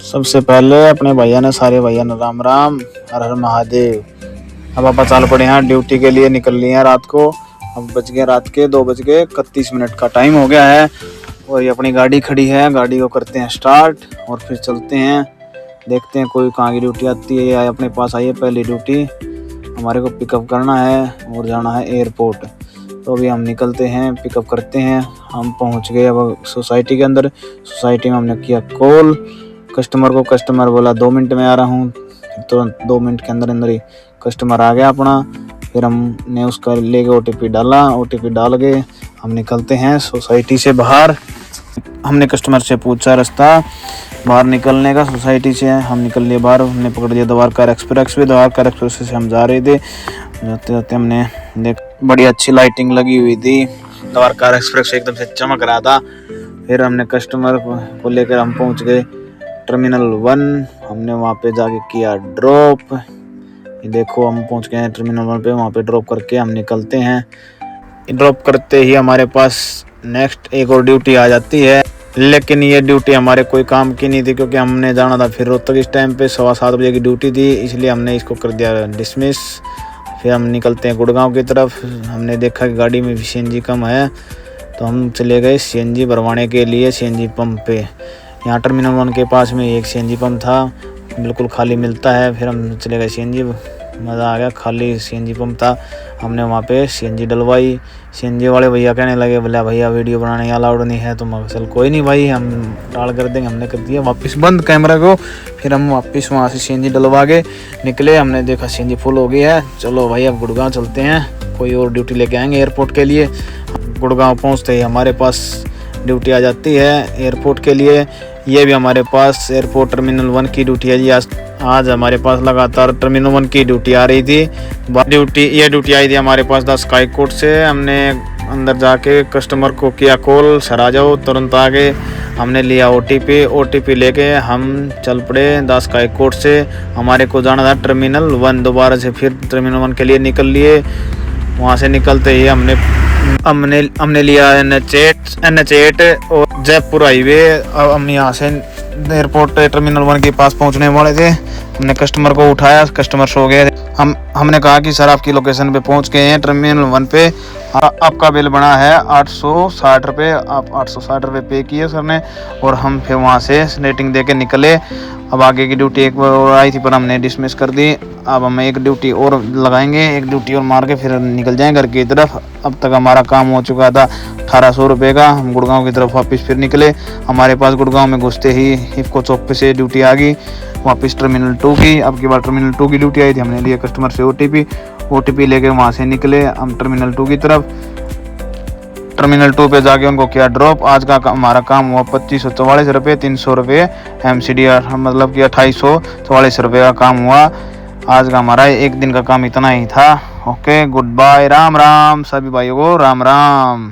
सबसे पहले अपने भैया ने सारे भैया ने राम राम, हर हर महादेव। अब आप चाल पड़े हैं ड्यूटी के लिए, निकल लिए हैं रात को। अब बज गए रात के 2:31 का टाइम हो गया है और ये अपनी गाड़ी खड़ी है। गाड़ी को करते हैं स्टार्ट और फिर चलते हैं, देखते हैं कोई कहाँ की ड्यूटी आती है या अपने पास आई है पहली ड्यूटी। हमारे को पिकअप करना है और जाना है एयरपोर्ट। तो अभी हम निकलते हैं, पिकअप करते हैं। हम पहुंच गए अब सोसाइटी के अंदर। सोसाइटी में हमने किया कॉल कस्टमर को। कस्टमर बोला 2 मिनट में आ रहा हूँ। तुरंत 2 मिनट के अंदर अंदर ही कस्टमर आ गया अपना। फिर हमने उसका लेके OTP डाला। OTP डाल के हम निकलते हैं सोसाइटी से बाहर। हमने कस्टमर से पूछा रास्ता बाहर निकलने का। सोसाइटी से हम निकल लिए बाहर। हमने पकड़ लिया Dwarka express way. Dwarka express से हम जा रहे थे। जाते जाते हमने देख बड़ी अच्छी लाइटिंग लगी हुई थी। द्वारका एक्सप्रेस एकदम से चमक रहा था। फिर हमने कस्टमर को लेकर हम पहुंच गए टर्मिनल 1। हमने वहाँ पे जाके किया ड्रॉप। ये देखो हम पहुंच गए हैं टर्मिनल 1 पे। वहाँ पे ड्रॉप करके हम निकलते हैं। ड्रॉप करते ही हमारे पास नेक्स्ट एक और ड्यूटी आ जाती है, लेकिन ये ड्यूटी हमारे कोई काम की नहीं थी क्योंकि हमने जाना था फिर रोहतक। इस टाइम पे 7:15 बजे की ड्यूटी थी, इसलिए हमने इसको कर दिया डिसमिस। फिर हम निकलते हैं गुड़गांव की तरफ। हमने देखा कि गाड़ी में CNG कम है तो हम चले गए CNG भरवाने के लिए CNG पंप पे। यहाँ टर्मिनल 1 के पास में एक CNG पंप था, बिल्कुल खाली मिलता है। फिर हम चले गए CNG, मज़ा आ गया, खाली CNG पंप था। हमने वहाँ पे CNG डलवाई। CNG वाले भैया कहने लगे बोला भैया वीडियो बनाने अलाउड नहीं है। तो मैं चल कोई नहीं भाई, हम डाल कर देंगे। हमने कर दिया वापस बंद कैमरा को। फिर हम वापस वहाँ से CNG डलवा के निकले। हमने देखा CNG फुल हो गई है। चलो भाई अब गुड़गांव चलते हैं, कोई और ड्यूटी लेके आएंगे एयरपोर्ट के लिए। गुड़गांव पहुँचते ही हमारे पास ड्यूटी आ जाती है एयरपोर्ट के लिए। ये भी हमारे पास एयरपोर्ट टर्मिनल 1 की ड्यूटी है जी। आज हमारे पास लगातार टर्मिनल 1 की ड्यूटी आ रही थी। ये ड्यूटी आई थी हमारे पास द स्काई कोर्ट से। हमने अंदर जाके कस्टमर को किया कॉल, सर आ जाओ, तुरंत आ गए। हमने लिया OTP लेके हम चल पड़े द स्काई कोर्ट से। हमारे को जाना था टर्मिनल 1। दोबारा से फिर टर्मिनल 1 के लिए निकल लिए। वहाँ से निकलते ही हमने लिया NH8 और जयपुर हाईवे। अब हम यहाँ से एयरपोर्ट टर्मिनल 1 के पास पहुँचने वाले थे। हमने कस्टमर को उठाया, कस्टमर सो गए। हमने कहा कि सर आपकी लोकेशन पे पहुँच गए हैं टर्मिनल 1 पे। आपका बिल बना है 860 रुपये। आप 860 रुपये पे किए सर ने। और हम फिर वहाँ से रेटिंग दे के निकले। अब आगे की ड्यूटी एक बार आई थी पर हमने डिसमिस कर दी। अब हम एक ड्यूटी और लगाएंगे, एक ड्यूटी और मार के फिर निकल जाएंगे घर की तरफ। अब तक हमारा काम हो चुका था 1800 रुपये का। हम गुड़गांव की तरफ वापस फिर निकले। हमारे पास गुड़गांव में घुसते ही इफको चौक पे से ड्यूटी आ गई वापस टर्मिनल 2 की। अब की बार टर्मिनल 2 की ड्यूटी आई थी। हमने लिया कस्टमर से OTP लेके वहाँ से निकले हम टर्मिनल 2 की तरफ। टर्मिनल 2 पे जाके उनको किया ड्रॉप। आज का हमारा काम हुआ 2544 रुपये, 300 रुपये MCDR, मतलब कि 2844 रुपये का काम हुआ। आज का हमारा एक दिन का काम इतना ही था। Okay, goodbye, Ram Ram सभी भाइयों को, राम राम।